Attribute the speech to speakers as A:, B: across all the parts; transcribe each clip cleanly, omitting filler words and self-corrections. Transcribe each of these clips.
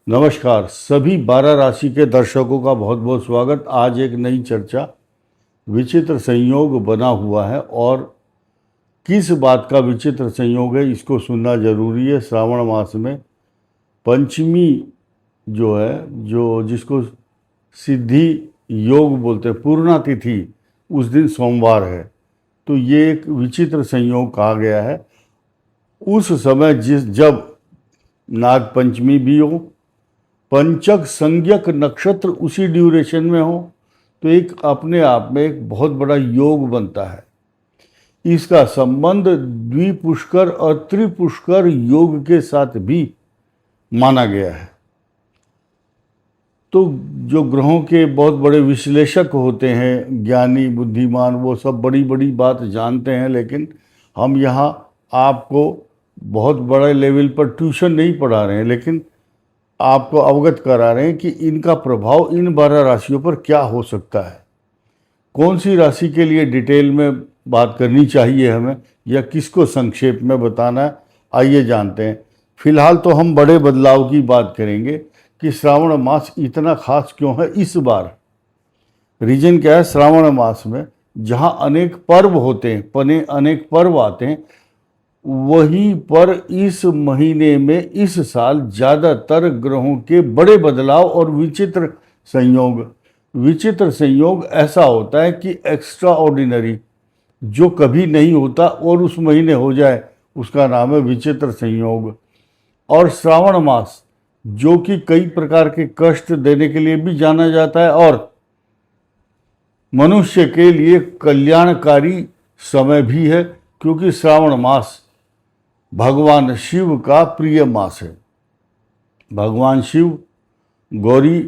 A: नमस्कार सभी 12 राशि के दर्शकों का बहुत बहुत स्वागत। आज एक नई चर्चा विचित्र संयोग बना हुआ है और किस बात का विचित्र संयोग है इसको सुनना जरूरी है। श्रावण मास में पंचमी जो है, जो जिसको सिद्धि योग बोलते हैं, पूर्णा तिथि उस दिन सोमवार है, तो ये एक विचित्र संयोग कहा गया है। उस समय जब नाग पंचमी भी हो, पंचक संज्ञक नक्षत्र उसी ड्यूरेशन में हो, तो एक अपने आप में एक बहुत बड़ा योग बनता है। इसका संबंध द्विपुष्कर और त्रिपुष्कर योग के साथ भी माना गया है। तो जो ग्रहों के बहुत बड़े विश्लेषक होते हैं, ज्ञानी बुद्धिमान, वो सब बड़ी बड़ी बात जानते हैं, लेकिन हम यहाँ आपको बहुत बड़े लेवल पर ट्यूशन नहीं पढ़ा रहे हैं, लेकिन आपको अवगत करा रहे हैं कि इनका प्रभाव इन 12 राशियों पर क्या हो सकता है। कौन सी राशि के लिए डिटेल में बात करनी चाहिए हमें, या किसको संक्षेप में बताना है, आइए जानते हैं। फिलहाल तो हम बड़े बदलाव की बात करेंगे कि श्रावण मास इतना खास क्यों है इस बार। रीजन क्या है? श्रावण मास में जहाँ अनेक पर्व होते हैं, अनेक पर्व आते हैं, वहीं पर इस महीने में इस साल ज़्यादातर ग्रहों के बड़े बदलाव और विचित्र संयोग ऐसा होता है कि एक्स्ट्रा ऑर्डिनरी, जो कभी नहीं होता और उस महीने हो जाए, उसका नाम है विचित्र संयोग। और श्रावण मास जो कि कई प्रकार के कष्ट देने के लिए भी जाना जाता है और मनुष्य के लिए कल्याणकारी समय भी है, क्योंकि श्रावण मास भगवान शिव का प्रिय मास है। भगवान शिव, गौरी,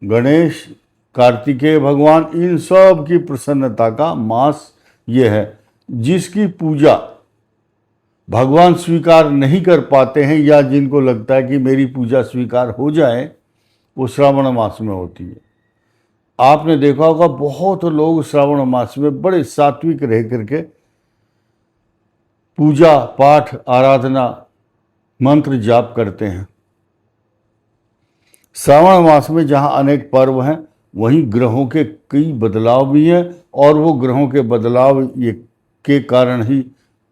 A: गणेश, कार्तिकेय भगवान, इन सब की प्रसन्नता का मास ये है, जिसकी पूजा भगवान स्वीकार नहीं कर पाते हैं, या जिनको लगता है कि मेरी पूजा स्वीकार हो जाए, वो श्रावण मास में होती है। आपने देखा होगा बहुत लोग श्रावण मास में बड़े सात्विक रह करके पूजा पाठ, आराधना, मंत्र जाप करते हैं। श्रावण मास में जहाँ अनेक पर्व हैं, वहीं ग्रहों के कई बदलाव भी हैं, और वो ग्रहों के बदलाव ये के कारण ही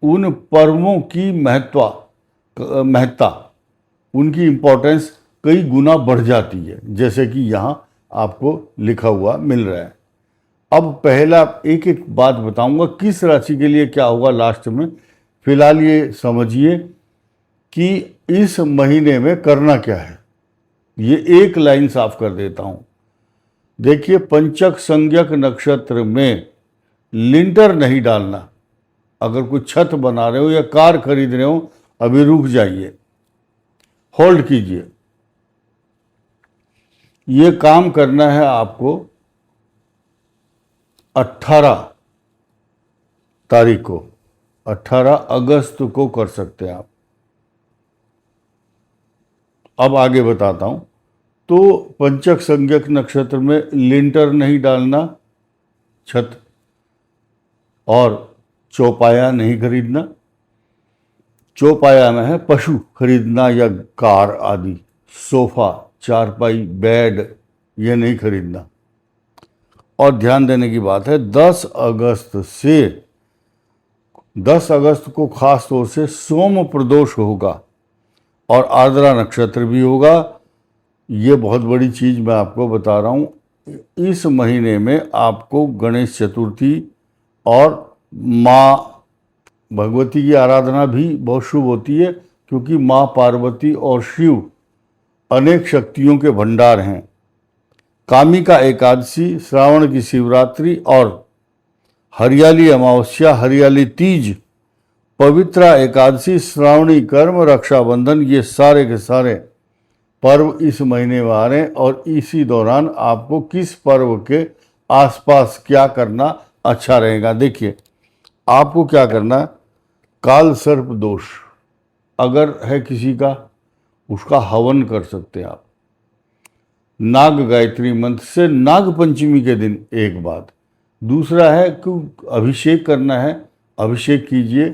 A: उन पर्वों की महत्ता, उनकी इम्पोर्टेंस कई गुना बढ़ जाती है, जैसे कि यहाँ आपको लिखा हुआ मिल रहा है। अब पहला एक एक बात बताऊंगा किस राशि के लिए क्या होगा लास्ट में। फिलहाल ये समझिए कि इस महीने में करना क्या है। ये एक लाइन साफ कर देता हूँ। देखिए, पंचक संज्ञक नक्षत्र में लिंटर नहीं डालना। अगर कोई छत बना रहे हो या कार खरीद रहे हो, अभी रुक जाइए, होल्ड कीजिए। ये काम करना है आपको 18 तारीख को, 18 अगस्त को कर सकते हैं आप। अब आगे बताता हूं। तो पंचक संज्ञक नक्षत्र में लिंटर नहीं डालना, छत, और चौपाया नहीं खरीदना। चौपाया में है पशु खरीदना या कार आदि, सोफा, चारपाई, बेड, ये नहीं खरीदना। और ध्यान देने की बात है, 10 अगस्त को खास तौर से सोम प्रदोष होगा और आर्द्रा नक्षत्र भी होगा। ये बहुत बड़ी चीज़ मैं आपको बता रहा हूँ। इस महीने में आपको गणेश चतुर्थी और माँ भगवती की आराधना भी बहुत शुभ होती है, क्योंकि माँ पार्वती और शिव अनेक शक्तियों के भंडार हैं। कामिका एकादशी, श्रावण की शिवरात्रि और हरियाली अमावस्या, हरियाली तीज, पवित्रा एकादशी, श्रावणी कर्म, रक्षाबंधन, ये सारे के सारे पर्व इस महीने में आ रहे हैं। और इसी दौरान आपको किस पर्व के आसपास क्या करना अच्छा रहेगा। देखिए, आपको क्या करना है, काल सर्प दोष अगर है किसी का, उसका हवन कर सकते हैं आप। नाग गायत्री मंत्र से नाग पंचमी के दिन एक बात। दूसरा है कि अभिषेक करना है, अभिषेक कीजिए।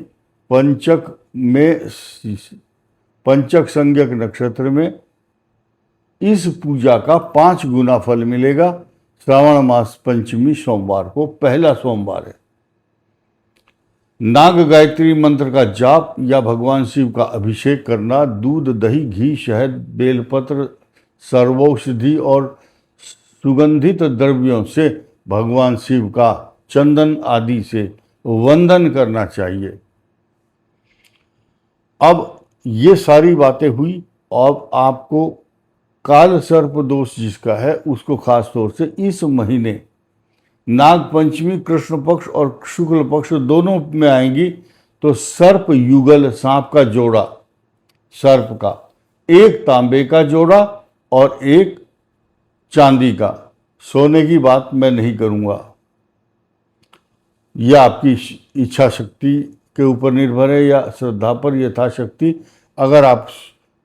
A: पंचक संज्ञक नक्षत्र में इस पूजा का 5 गुना फल मिलेगा। श्रावण मास पंचमी सोमवार को पहला सोमवार है। नाग गायत्री मंत्र का जाप या भगवान शिव का अभिषेक करना दूध, दही, घी, शहद, बेलपत्र, सर्वौषधि और सुगंधित द्रव्यों से भगवान शिव का चंदन आदि से वंदन करना चाहिए। अब ये सारी बातें हुई। अब आपको काल सर्प दोष जिसका है उसको खास तौर से इस महीने नाग पंचमी कृष्ण पक्ष और शुक्ल पक्ष दोनों में आएंगी, तो सर्प युगल, सांप का जोड़ा, सर्प का एक तांबे का जोड़ा और एक चांदी का। सोने की बात मैं नहीं करूंगा, यह आपकी इच्छा शक्ति के ऊपर निर्भर है या श्रद्धा पर, यथाशक्ति अगर आप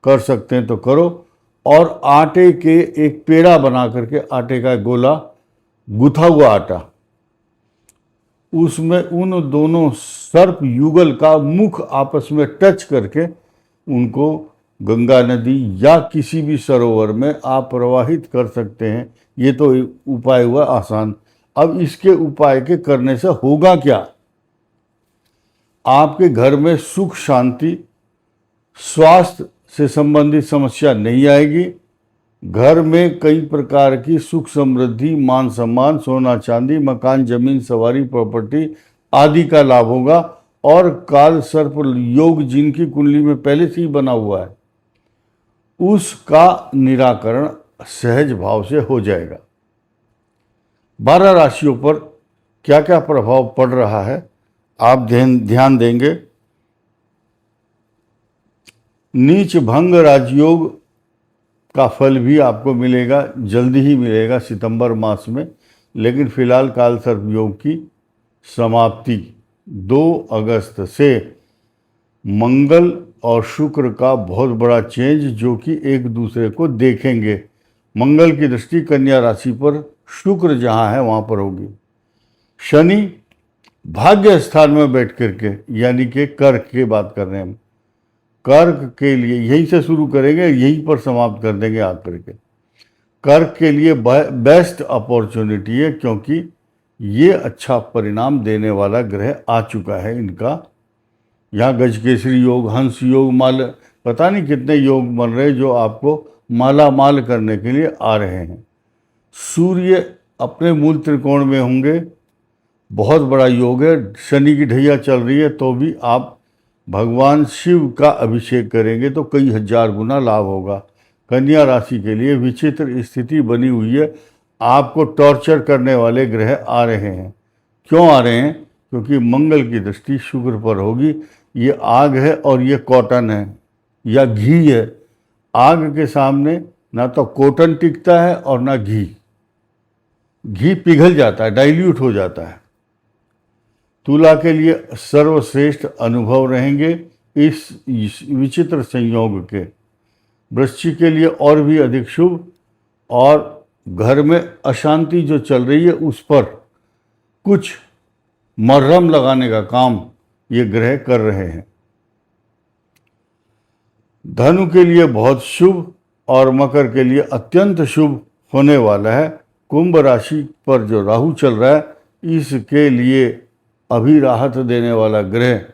A: कर सकते हैं तो करो। और आटे के एक पेड़ा बना करके, आटे का गोला, गुथा हुआ आटा, उसमें उन दोनों सर्प युगल का मुख आपस में टच करके उनको गंगा नदी या किसी भी सरोवर में आप प्रवाहित कर सकते हैं। ये तो उपाय हुआ आसान। अब इसके उपाय के करने से होगा क्या? आपके घर में सुख शांति, स्वास्थ्य से संबंधित समस्या नहीं आएगी। घर में कई प्रकार की सुख समृद्धि, मान सम्मान, सोना चांदी, मकान, जमीन, सवारी, प्रॉपर्टी आदि का लाभ होगा। और काल सर्प योग जिनकी कुंडली में पहले से ही बना हुआ है उसका निराकरण सहज भाव से हो जाएगा। 12 राशियों पर क्या क्या प्रभाव पड़ रहा है आप ध्यान देंगे। नीच भंग राजयोग का फल भी आपको मिलेगा, जल्दी ही मिलेगा सितंबर मास में। लेकिन फिलहाल काल सर्प योग की समाप्ति 2 अगस्त से मंगल और शुक्र का बहुत बड़ा चेंज, जो कि एक दूसरे को देखेंगे। मंगल की दृष्टि कन्या राशि पर, शुक्र जहां है वहां पर होगी। शनि भाग्य स्थान में बैठ करके, यानी कि कर्क की बात कर रहे हैं हम, कर्क के लिए यहीं से शुरू करेंगे, यहीं पर समाप्त कर देंगे आकर के। कर्क के लिए बेस्ट अपॉर्चुनिटी है, क्योंकि ये अच्छा परिणाम देने वाला ग्रह आ चुका है इनका। यहाँ गजकेसरी योग, हंस योग, माल, पता नहीं कितने योग बन रहे जो आपको माला माल करने के लिए आ रहे हैं। सूर्य अपने मूल त्रिकोण में होंगे, बहुत बड़ा योग है। शनि की ढैया चल रही है तो भी आप भगवान शिव का अभिषेक करेंगे तो कई हजार गुना लाभ होगा। कन्या राशि के लिए विचित्र स्थिति बनी हुई है। आपको टॉर्चर करने वाले ग्रह आ रहे हैं। क्यों आ रहे हैं? क्योंकि मंगल की दृष्टि शुक्र पर होगी। ये आग है और ये कॉटन है या घी है। आग के सामने ना तो कॉटन टिकता है और ना घी। घी पिघल जाता है, डाइल्यूट हो जाता है। तुला के लिए सर्वश्रेष्ठ अनुभव रहेंगे इस विचित्र संयोग के। वृश्चिक के लिए और भी अधिक शुभ, और घर में अशांति जो चल रही है उस पर कुछ मरहम लगाने का काम ये ग्रह कर रहे हैं। धनु के लिए बहुत शुभ और मकर के लिए अत्यंत शुभ होने वाला है। कुंभ राशि पर जो राहु चल रहा है इसके लिए अभी राहत देने वाला ग्रह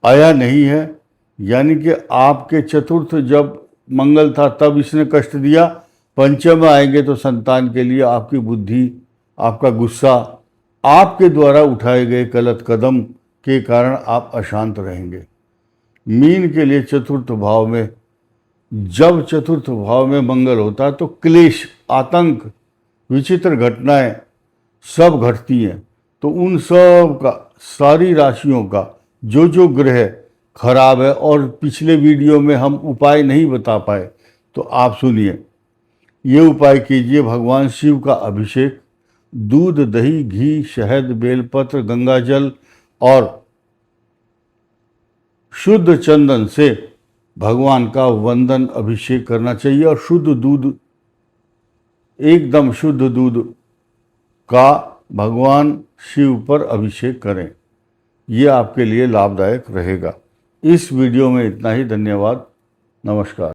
A: आया नहीं है, यानी कि आपके चतुर्थ जब मंगल था तब इसने कष्ट दिया। पंचम में आएंगे तो संतान के लिए आपकी बुद्धि, आपका गुस्सा, आपके द्वारा उठाए गए गलत कदम के कारण आप अशांत रहेंगे। मीन के लिए चतुर्थ भाव में, जब चतुर्थ भाव में मंगल होता है तो क्लेश, आतंक, विचित्र घटनाएं सब घटती हैं। तो उन सब का, सारी राशियों का जो ग्रह खराब है, और पिछले वीडियो में हम उपाय नहीं बता पाए तो आप सुनिए। ये उपाय कीजिए: भगवान शिव का अभिषेक दूध, दही, घी, शहद, बेलपत्र, गंगाजल और शुद्ध चंदन से भगवान का वंदन अभिषेक करना चाहिए। और शुद्ध दूध, एकदम शुद्ध दूध का भगवान शिव पर अभिषेक करें। ये आपके लिए लाभदायक रहेगा। इस वीडियो में इतना ही। धन्यवाद। नमस्कार।